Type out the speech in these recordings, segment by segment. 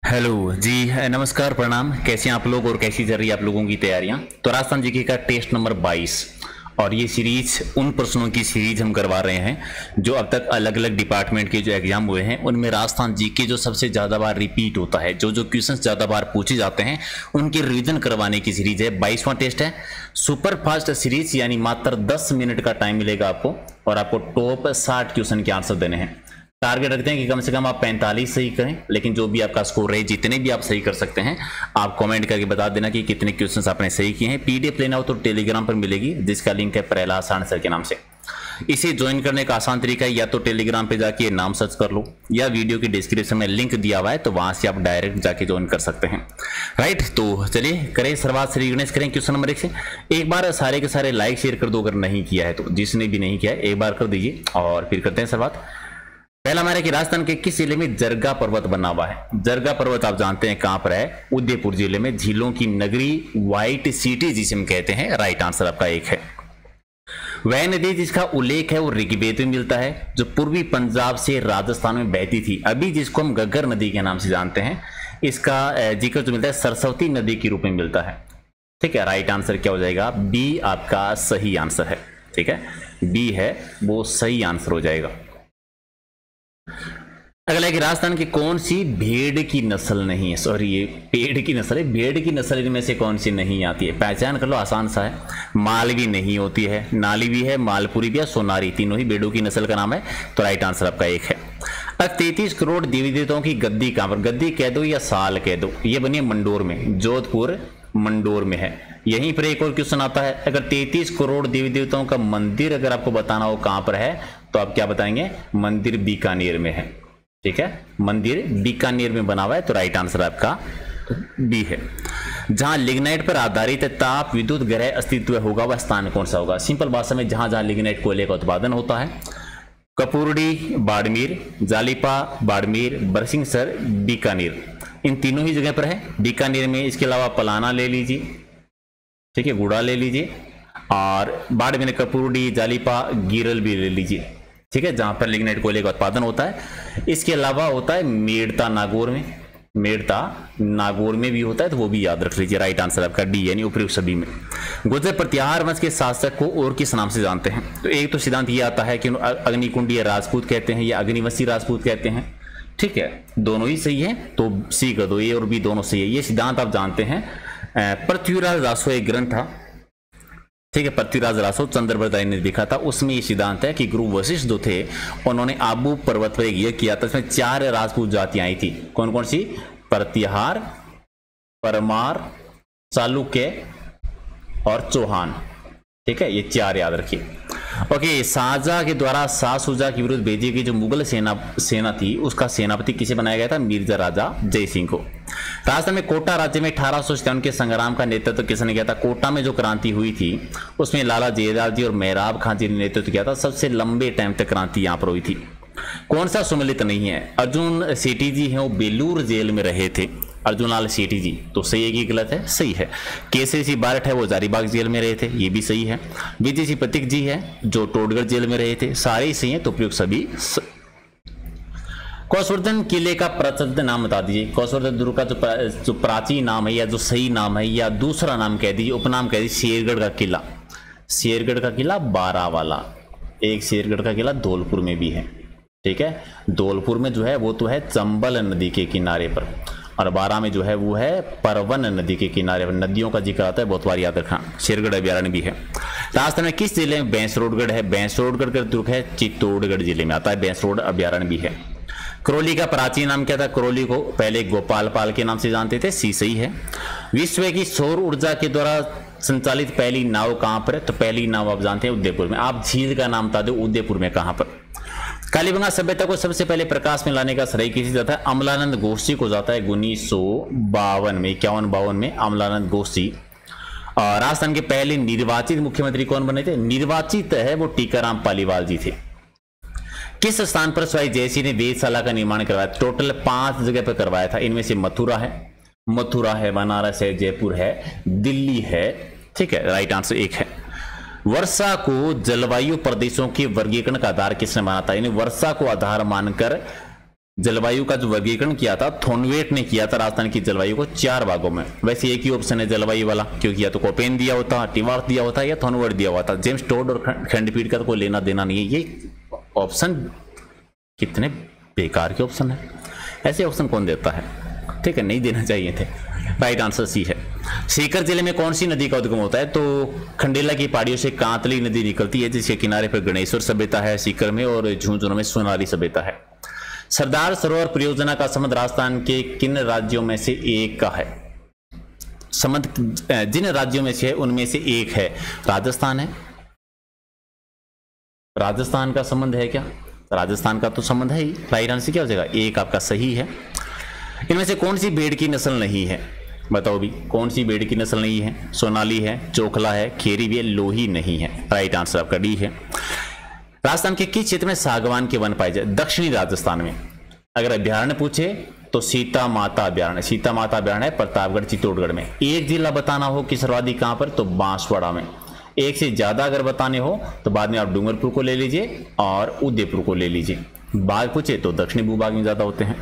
Hello जी, नमस्कार, प्रणाम। कैसे हैं आप लोग और कैसी चल रही है आप लोगों की तैयारियां? तो राजस्थान जीके का टेस्ट नंबर 22 और ये सीरीज उन प्रश्नों की सीरीज हम करवा रहे हैं जो अब तक अलग अलग डिपार्टमेंट के जो एग्जाम हुए हैं उनमें राजस्थान जीके जो सबसे ज़्यादा बार रिपीट होता है, जो जो क्वेश्चंस ज़्यादा बार पूछे जाते हैं उनके रिवीजन करवाने की सीरीज है। 22वां टेस्ट है, सुपर फास्ट सीरीज, यानी मात्र 10 मिनट का टाइम मिलेगा आपको और आपको टॉप 60 क्वेश्चन के आंसर देने हैं। टारगेट रखते हैं कि कम से कम आप 45 सही करें, लेकिन जो भी आपका स्कोर रहे, जितने भी आप सही कर सकते हैं आप कमेंट करके बता देना कि कितने क्वेश्चंस आपने सही किए हैं। पीडीएफ लेना हो तो टेलीग्राम पर मिलेगी, जिसका लिंक है प्रहलाद साण सर के नाम से। इसे ज्वाइन करने का आसान तरीका है, या तो टेलीग्राम पे जाके नाम सर्च कर लो या वीडियो की डिस्क्रिप्शन में लिंक दिया हुआ है तो वहां से आप डायरेक्ट जाके ज्वाइन कर सकते हैं। राइट, तो चलिए करें शुरुआत। श्री गणेश करें क्वेश्चन नंबर 1 से। एक बार सारे के सारे लाइक शेयर कर दो अगर नहीं किया है तो, जिसने भी नहीं किया है एक बार कर दीजिए और फिर करते हैं शुरुआत। पहला हमारे कि राजस्थान के किस जिले में जरगा पर्वत बना हुआ है? जरगा पर्वत आप जानते हैं कहां पर है? उदयपुर जिले में, झीलों की नगरी, व्हाइट सिटी जिसे हम कहते हैं। राइट आंसर आपका एक है। वह नदी जिसका उल्लेख है वो ऋग्वेद में मिलता है, जो पूर्वी पंजाब से राजस्थान में बहती थी, अभी जिसको हम घग्गर नदी के नाम से जानते हैं। इसका जिक्र जो मिलता है सरस्वती नदी के रूप में मिलता है। ठीक है, राइट आंसर क्या हो जाएगा? बी आपका सही आंसर है। ठीक है, बी है वो सही आंसर हो जाएगा। अगला है कि राजस्थान की कौन सी भेड़ की नस्ल नहीं है? सॉरी, ये पेड़ की नस्ल है, भेड़ की नस्ल इनमें से कौन सी नहीं आती है? पहचान कर लो, आसान सा है। मालवी नहीं होती है, नाली भी है, मालपुरी भी है, सोनारी, तीनों ही भेड़ों की नस्ल का नाम है। तो राइट आंसर आपका एक है। अब 33 करोड़ देवी देवताओं की गद्दी कहां पर? गद्दी कह दो या साल कह दो, ये बनी है मंडोर में, जोधपुर मंडोर में है। यहीं पर एक और क्वेश्चन आता है, अगर 33 करोड़ देवी देवताओं का मंदिर अगर आपको बताना हो कहां पर है तो आप क्या बताएंगे? मंदिर बीकानेर में है। ठीक है, मंदिर बीकानेर में बना हुआ है। तो राइट आंसर आपका बी है। जहां लिग्नाइट पर आधारित ताप विद्युत ग्रह अस्तित्व होगा वह स्थान कौन सा होगा? सिंपल भाषा में जहां जहां लिग्नाइट कोयले का उत्पादन होता है। कपूरडी बाड़मेर, जालिपा बाड़मेर, बरसिंहसर बीकानेर, इन तीनों ही जगह पर है बीकानेर में। इसके अलावा पलाना ले लीजिए, ठीक है, गुड़ा ले लीजिए, और बाड़मेर, कपूरडी, जालिपा, गिरल भी ले लीजिए। ठीक है, जहां पर लिग्नाइट कोयले का उत्पादन होता है। इसके अलावा होता है मेड़ता नागौर में, मेड़ता नागौर में भी होता है, तो वो भी याद रख लीजिए। राइट आंसर आपका डी, यानी उपयुक्त सभी में। गुर्जर प्रतिहार वंश के शासक को और किस नाम से जानते हैं? तो एक तो सिद्धांत ये आता है कि अग्निकुंडीय राजपूत कहते हैं या अग्निवंशी राजपूत कहते हैं। ठीक है, दोनों ही सही है, तो सी कर दो, ए और बी दोनों सही है। ये सिद्धांत आप जानते हैं, पृथ्वीराज रासो एक ग्रंथ था, ठीक है, पृथ्वीराज रासो चंद्रबरदाई ने लिखा था, उसमें ये सिद्धांत है कि गुरु वशिष्ठ जो थे उन्होंने आबू पर्वत पर एक यज्ञ किया था, इसमें 4 राजपूत जातियां आई थी। कौन कौन सी? प्रतिहार, परमार, चालुक्य और चौहान। ठीक है, ये 4 याद रखिए। ओके, शाहजहां के द्वारा शाह शुजा के विरुद्ध भेजी गई जो मुगल सेना थी उसका सेनापति किसे बनाया गया था? मिर्जा राजा जय सिंह को। राजस्थान में कोटा राज्य में 1857 के संग्राम का नेतृत्व किसने किया था? कोटा में जो क्रांति हुई थी उसमें लाला जयराज जी और मेहराब खान जी ने नेतृत्व किया था। सबसे लंबे टाइम तक क्रांति यहां पर हुई थी। कौन सा सुमेलित नहीं है? अर्जुन सेठी जी हैं वो बेलूर जेल में रहे थे, अर्जुन लाल सेठी जी, तो सही है कि गलत है? सही है। केसरी सिंह बारठ है वो हजारीबाग जेल में रहे थे, ये भी सही है। विजय सिंह प्रतीक जी है जो टोडगढ़ जेल में रहे थे, सारे ही सही है, तो उपयुक्त सभी। कौशवर्धन किले का प्रसिद्ध नाम बता दीजिए। कौशवर्धन दुर्ग का जो प्राचीन नाम है या जो सही नाम है या दूसरा नाम कह दीजिए, उपनाम कह दीजिए, शेरगढ़ का किला। शेरगढ़ का किला बारावाला, एक शेरगढ़ का किला धौलपुर में भी है। ठीक है, धौलपुर में जो है वो तो है चंबल नदी के किनारे पर, और बारा में जो है वो है परवन नदी के किनारे पर। नदियों का जिक्र आता है, बहुत बार याद रखना। शेरगढ़ अभ्यारण्य भी है। राजस्थान में किस जिले में बैंसरोडगढ़ है? बैंसरोडगढ़ का दुर्ग है चित्तौड़गढ़ जिले में आता है, बैंसरोड अभ्यारण्य भी है। करौली का प्राचीन नाम क्या था? करौली को पहले गोपाल पाल के नाम से जानते थे, सी सही है। विश्व की सौर ऊर्जा के द्वारा संचालित पहली नाव कहां पर है? तो पहली नाव आप जानते हैं उदयपुर में। आप झील का नाम बता दो, उदयपुर में कहां पर? कालीबंगा सभ्यता को सबसे पहले प्रकाश में लाने का श्रेय किसे जाता है? अमलानंद गोष्ठी को जाता है 1952 में, 51-52 में अमलानंद गोष्ठी। और राजस्थान के पहले निर्वाचित मुख्यमंत्री कौन बने थे? निर्वाचित है वो टीकाराम पालीवाल जी थे। किस स्थान पर स्वाई जयसिंह ने वेधशाला का निर्माण करवाया? टोटल 5 जगह पर करवाया था, इनमें से मथुरा है, बनारस है, जयपुर है, दिल्ली है। ठीक है, राइट आंसर 1 है। वर्षा को जलवायु प्रदेशों के वर्गीकरण का आधार किसने माना था? यानी वर्षा को आधार मानकर जलवायु का जो वर्गीकरण किया था थॉर्नवेट ने किया था राजस्थान की जलवायु को 4 भागों में। वैसे एक ही ऑप्शन है जलवायु वाला, क्योंकि या तो कोपेन दिया होता, टिवार्थ दिया होता या थॉर्नवेट दिया हुआ था। जेम्स टोड और खंडपीठ का तो कोई लेना देना नहीं है। ये ऑप्शन कितने बेकार के ऑप्शन है, ऐसे ऑप्शन कौन देता है? ठीक है, नहीं देना चाहिए थे। राइट आंसर सी है। सीकर जिले में कौन सी नदी का उद्गम होता है? तो खंडेला की पहाड़ियों से कांतली नदी निकलती है, जिसके किनारे पर गणेश्वर सभ्यता है सीकर में, और झुंझुनू में सोनाली सभ्यता है। सरदार सरोवर परियोजना का संबंध राजस्थान के किन राज्यों में से एक का है? संबंध जिन राज्यों में से है उनमें से एक है राजस्थान है। राजस्थान का संबंध है क्या? राजस्थान का तो संबंध है ही। राइट आंसर क्या हो जाएगा? एक आपका सही है। इनमें से कौन सी भेड़ की नस्ल नहीं है? बताओ भी, कौन सी भेड़ की नस्ल नहीं है? सोनाली है, चोखला है, खेरी भी है, लोही नहीं है। राइट आंसर आपका डी है। राजस्थान के किस क्षेत्र में सागवान के वन पाए जाए? दक्षिणी राजस्थान में। अगर अभ्यारण्य पूछे तो सीता माता अभ्यारण्य, सीता माता अभ्यारण्य है प्रतापगढ़ चित्तौड़गढ़ में। एक जिला बताना हो कि सर्वाधिक कहां पर, तो बांसवाड़ा में। एक से ज्यादा अगर बताने हो तो बाद में आप डूंगरपुर को ले लीजिए और उदयपुर को ले लीजिए। बाघ पूछे तो दक्षिणी भूभाग में ज्यादा होते हैं।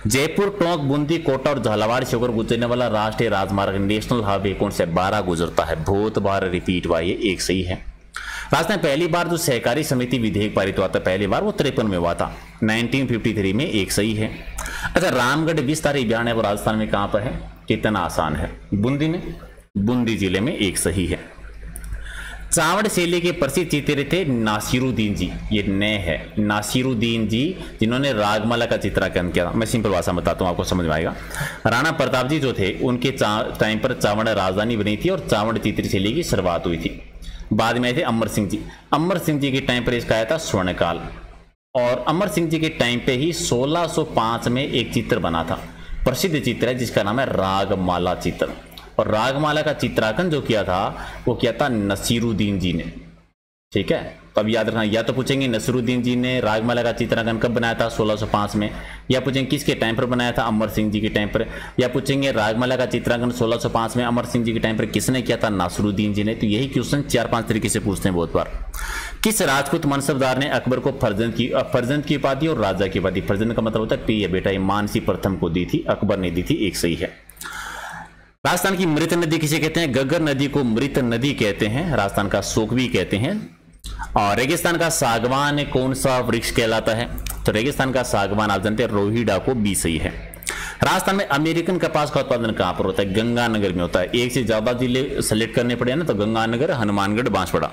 जयपुर, टोंक, बूंदी, कोटा और झालावाड़ से होकर गुजरने वाला राष्ट्रीय राजमार्ग नेशनल हाईवे कौन से? 12 गुजरता है। बहुत बार रिपीट हुआ, ये एक सही है। राजस्थान पहली बार जो सहकारी समिति विधेयक पारित हुआ था पहली बार, वो 53 में हुआ था, 1953 में। एक सही है। अच्छा, रामगढ़ विस्तार अभ्यारण्य वो राजस्थान में कहां पर है? कितना आसान है, बूंदी में, बूंदी जिले में। एक सही है। चावड़ शैली के प्रसिद्ध चित्र थे नासिरुद्दीन जी, ये नए है, नासिरुद्दीन जी, जिन्होंने रागमाला का चित्रांकन किया। मैं सिंपल भाषा में बताता हूँ, आपको समझ में आएगा। राणा प्रताप जी जो थे, उनके टाइम पर चावड़ राजधानी बनी थी और चावड़ चित्र शैली की शुरुआत हुई थी। बाद में आए थे अमर सिंह जी। अमर सिंह जी के टाइम पर इसका आया था स्वर्णकाल, और अमर सिंह जी के टाइम पे ही 1605 में एक चित्र बना था, प्रसिद्ध चित्र है जिसका नाम है रागमाला चित्र। और रागमाला का चित्रांकन जो किया था वो किया था नसीरुद्दीन जी ने। ठीक है, तो अब याद रखना, या तो पूछेंगे नसीरुद्दीन जी ने रागमाला का चित्रांकन कब बनाया था? 1605 में। या पूछेंगे किसके टाइम पर बनाया था? अमर सिंह जी के टाइम पर। या पूछेंगे रागमाला का चित्रांकन 1605 में अमर सिंह जी के टाइम पर किसने किया था? नसीरुद्दीन जी ने। तो यही क्वेश्चन 4-5 तरीके से पूछते हैं बहुत बार। किस राजपूत मनसबदार ने अकबर को फर्जंद की उपाधि और राजा की उपाधि, फर्जंद का मतलब होता है प्रिय बेटा, ये मानसी प्रथम को दी थी, अकबर ने दी थी। एक सही है। राजस्थान की मृत नदी किसे कहते हैं? गग्गर नदी को मृत नदी कहते हैं, राजस्थान का शोक भी कहते हैं। और रेगिस्तान का सागवान कौन सा वृक्ष कहलाता है? तो रेगिस्तान का सागवान आप जानते हैं रोहिडा को। बी सही है। राजस्थान में अमेरिकन कपास का उत्पादन कहां पर होता है? गंगानगर में होता है। एक से ज्यादा जिले सेलेक्ट करने पड़े ना, तो गंगानगर, हनुमानगढ़, बांसवाड़ा।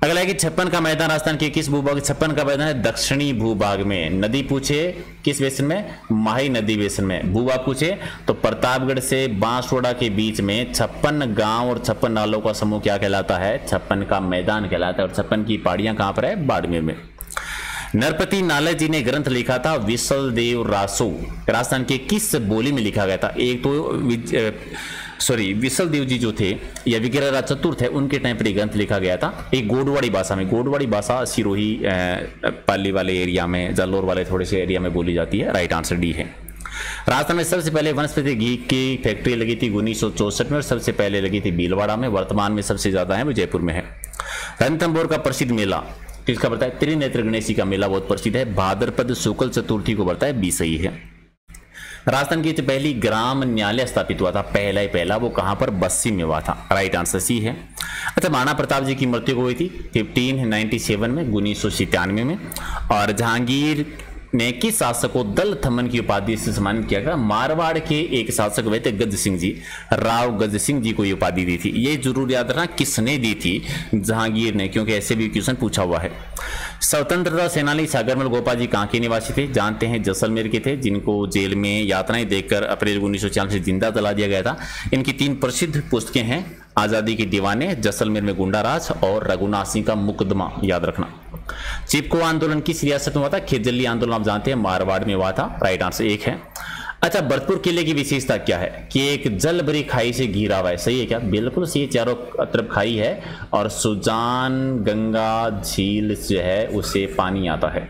अगला है कि 56 का मैदान राजस्थान के किस भूभाग? 56 का मैदान है दक्षिणी भूभाग में। नदी पूछे किस बेसिन में? माही नदी बेसिन में। भूभाग पूछे तो प्रतापगढ़ से बांसवाड़ा के बीच में 56 गांव और 56 नालों का समूह क्या कहलाता है? 56 का मैदान कहलाता है। और 56 की पहाड़ियां कहां पर है? बाड़मेर में। नरपति नालय जी ने ग्रंथ लिखा था विसल देव रासो, राजस्थान के किस बोली में लिखा गया था? एक तो विसल देव जी जो थे या विग्रह चतुर्थ है, उनके टाइम पर ग्रंथ लिखा गया था एक गोडवाड़ी भाषा में। गोडवाड़ी भाषा सिरोही पाली वाले एरिया में, जालोर वाले थोड़े से एरिया में बोली जाती है। राइट आंसर डी है। राजस्थान में सबसे पहले वनस्पति घी की फैक्ट्री लगी थी 1964 में, और सबसे पहले लगी थी भीलवाड़ा में। वर्तमान में सबसे ज्यादा है वो जयपुर में है। रणथंभौर का प्रसिद्ध मेला किसका पड़ता है? त्रिनेत्र गणेशी का मेला बहुत प्रसिद्ध है, भाद्रपद शुक्ल चतुर्थी को पड़ता है। बी सही है। राजस्थान की पहली ग्राम न्यायालय स्थापित हुआ था, पहला वो कहां पर? बस्सी में हुआ था। राइट आंसर सी है। अच्छा, महाराणा प्रताप जी की मृत्यु हुई थी 1597 में, 1997 में। और जहांगीर ने किस शासक को दल थमन की उपाधि से सम्मानित किया गया? मारवाड़ के एक शासक हुए थे गज सिंह जी, राव गज सिंह जी को ये उपाधि दी थी। ये जरूर याद रखना किसने दी थी? जहांगीर ने, क्योंकि ऐसे भी क्वेश्चन पूछा हुआ है। स्वतंत्रता सेनानी सागरमल गोपाल जी कहाँ के निवासी थे? जानते हैं जैसलमेर के थे, जिनको जेल में यातनाएं देकर अप्रैल 1946 से जिंदा जला दिया गया था। इनकी 3 प्रसिद्ध पुस्तकें हैं, आजादी के दीवाने, जैसलमेर में गुंडाराज और रघुनाथ सिंह का मुकदमा। याद रखना। चिपको आंदोलन किस रियासत में हुआ था? खेजली आंदोलन आप जानते हैं मारवाड़ में हुआ था। राइट आंसर 1 है। अच्छा, भरतपुर किले की विशेषता क्या है? कि एक जल भरी खाई से घिरा हुआ है। सही है क्या? बिल्कुल सही, चारों तरफ खाई है और सुजान गंगा झील जो है उससे पानी आता है।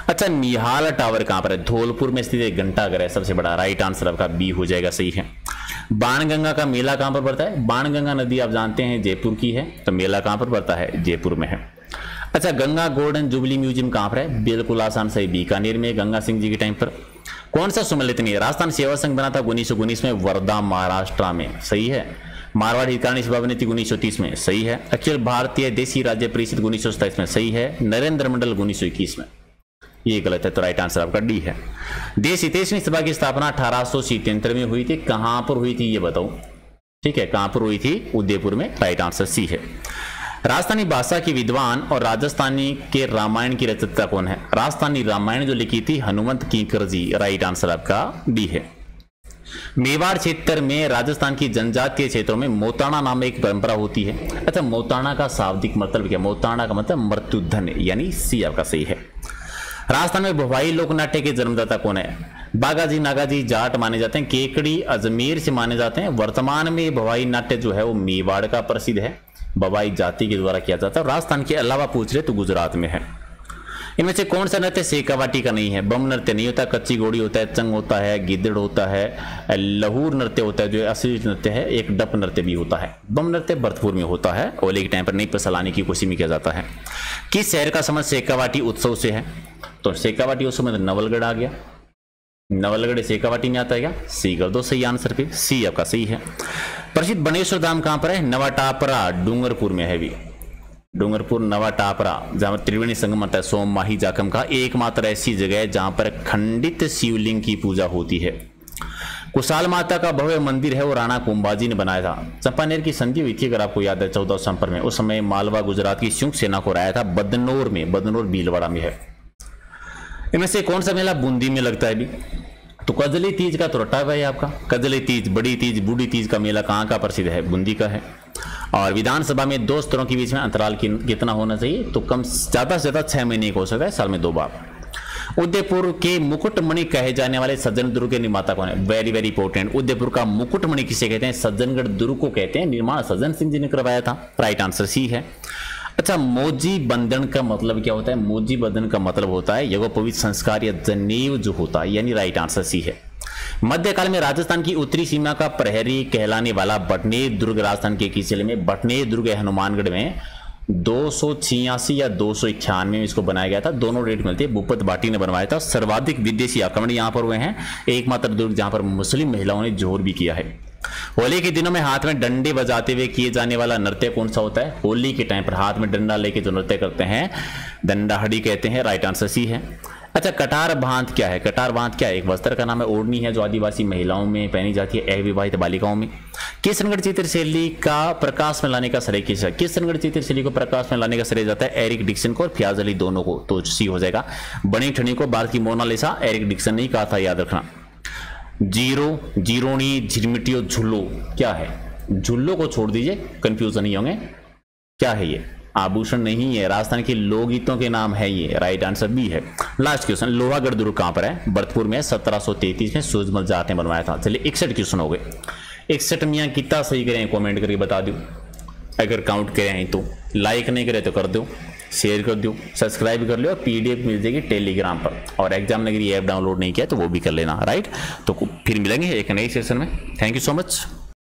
अच्छा, निहाल टावर कहां पर है? धौलपुर में स्थित एक घंटाघर है सबसे बड़ा। राइट आंसर आपका बी हो जाएगा, सही है। बाणगंगा का मेला कहां पर पड़ता है? बाणगंगा नदी आप जानते हैं जयपुर की है, तो मेला कहां पर पड़ता है? जयपुर में है। अच्छा, गंगा गोल्डन जुबली म्यूजियम कहां पर है? बिल्कुल आसान, सही, बीकानेर में, गंगा सिंह जी के टाइम पर। कौन सा सम्मिलित नहीं है? राजस्थान सेवा संघ बना था 1919 में वर्धा महाराष्ट्र में, सही है। मारवाड़ हितकारिणी सभा बनी थी 1930 में, सही है। अखिल भारतीय देसी राज्य परिषद 1927 में, सही है। नरेंद्र मंडल 1921 में, ये गलत है, तो राइट आंसर आपका डी है। देश हितैषणी सभा की स्थापना 1877 में हुई थी, कहां पर हुई थी ये बताओ, ठीक है, कहां पर हुई थी? उदयपुर में, राइट आंसर सी है। राजस्थानी भाषा की विद्वान और राजस्थानी के रामायण की रचयिता कौन है? राजस्थानी रामायण जो लिखी थी हनुमंत कीकर जी, राइट आंसर आपका डी है। मेवाड़ क्षेत्र में राजस्थान की जनजातीय क्षेत्रों में मोताणा नाम एक परंपरा होती है। अच्छा, मोताणा का शाब्दिक मतलब क्या? मोताणा का मतलब मृत्युधन, यानी सी आपका सही है। राजस्थान में भवाई लोक नाट्य के जन्मदाता कौन है? बागाजी नागाजी जाट माने जाते हैं, केकड़ी अजमेर से माने जाते हैं। वर्तमान में भवाई नाट्य जो है वो मेवाड़ का प्रसिद्ध है, बवाई जाति के द्वारा किया जाता है। राजस्थान के अलावा पूछ रहे तो गुजरात में है। इनमें से कौन सा नृत्य सेकावाटी का नहीं है? बम नृत्य नहीं होता, कच्ची घोड़ी होता है, चंग होता है, गिद्दड़ होता है, लहूर नृत्य होता है जो असली नृत्य है, एक डप नृत्य भी होता है। बम नृत्य भरतपुर में होता है, होली के टाइम पर नई फसल लाने की कोशिश में किया जाता है। किस शहर का संबंध सेकावाटी उत्सव से है? तो सेकावाटी उत्सव में नवलगढ़ आ गया, नवलगढ़ सेकावाटी में आता है क्या? सी कर दो सही आंसर पे, सी आपका सही है। प्रसिद्ध बनेश्वर धाम कहां पर है? नवाटापरा डूंगरपुर में है भी, डूंगरपुर नवाटापरा, जहां पर त्रिवेणी संगम आता है सोम माही जाकम का, एकमात्र ऐसी जगह है जहां पर खंडित शिवलिंग की पूजा होती है। कुशाल माता का भव्य मंदिर है वो राणा कुंभाजी ने बनाया था। चंपानेर की संधि हुई थी अगर आपको याद है 14 संपर में, उस समय मालवा गुजरात की संयुक्त सेना को हराया था बदनौर में, बदनौर भीलवाड़ा में है। इनमें से कौन सा मेला बूंदी में लगता है भी? तो कजली तीज का तो रट्टा है आपका, कजली तीज, बड़ी तीज, बूढ़ी तीज का मेला कहाँ का प्रसिद्ध है? बूंदी का है। और विधानसभा में दो स्तरों के बीच में अंतराल कितना होना चाहिए? तो कम ज्यादा से ज्यादा 6 महीने का हो सकता है, साल में 2 बार। उदयपुर के मुकुटमणि कहे जाने वाले सज्जन दुर्ग के निर्माता कौन है? Very very important. उदयपुर का मुकुटमणि किसे कहते हैं? सज्जनगढ़ दुर्ग को कहते हैं। निर्माण सज्जन सिंह जी ने करवाया था, राइट आंसर सी है। अच्छा, मोजी बंधन का मतलब क्या होता है? मोजी बंधन का मतलब होता है यज्ञोपवीत संस्कार या जनेऊ जो होता है, यानी राइट आंसर सी है। मध्यकाल में राजस्थान की उत्तरी सीमा का प्रहरी कहलाने वाला बटनेर दुर्ग राजस्थान के किस जिले में? बटनेर दुर्ग हनुमानगढ़ में 286 या 291 में इसको बनाया गया था, दोनों डेट मिलती है। भूपत भाटी ने बनवाया था। सर्वाधिक विदेशी आक्रमण यहाँ पर हुए हैं, एकमात्र दुर्ग जहां पर मुस्लिम महिलाओं ने जोर भी किया है। होली के दिनों में हाथ में डंडे बजाते हुए किए जाने वाला नृत्य कौन सा होता है? होली के टाइम पर हाथ में डंडा लेके जो नृत्य करते हैं दंडाहड़ी कहते हैं, राइट आंसर सी है। अच्छा, कटार बांध क्या है? कटार बांध क्या है? एक वस्त्र का नाम है, ओढ़नी है जो आदिवासी महिलाओं में पहनी जाती है, अविवाहित बालिकाओं में। किशनगढ़ चित्रशैली का प्रकाश में लाने का श्रेय किस है? किशनगढ़ चित्रशैली को प्रकाश में लाने का श्रेय जाता है एरिक डिक्सन को और फ्याज अली दोनों को, तो सी हो जाएगा। बनी ठनी को भारत की मोनालिसा एरिक डिक्सन ने कहा था, याद रखना। जीरो, जीरोनी, झिरमिटी और झुल्लो क्या है? झुल्लो को छोड़ दीजिए, कंफ्यूजन नहीं होंगे। क्या है ये? आभूषण नहीं है, राजस्थान के लोकगीतों के नाम है ये, राइट आंसर बी है। लास्ट क्वेश्चन, लोहागढ़ दुर्ग कहां पर है? भरतपुर में 1733 में सूरजमल जाट ने बनवाया था। चलिए 61 क्वेश्चन हो गए। 61 मियाँ कितना सही करें कमेंट करके बता दो, अगर काउंट करें हैं तो। लाइक नहीं करे तो कर दो, शेयर कर दो, सब्सक्राइब कर लो, और पीडीएफ मिल जाएगी टेलीग्राम पर। और एग्जाम नगर ऐप डाउनलोड नहीं किया तो वो भी कर लेना, राइट। तो फिर मिलेंगे एक नए सेशन में। Thank you so much.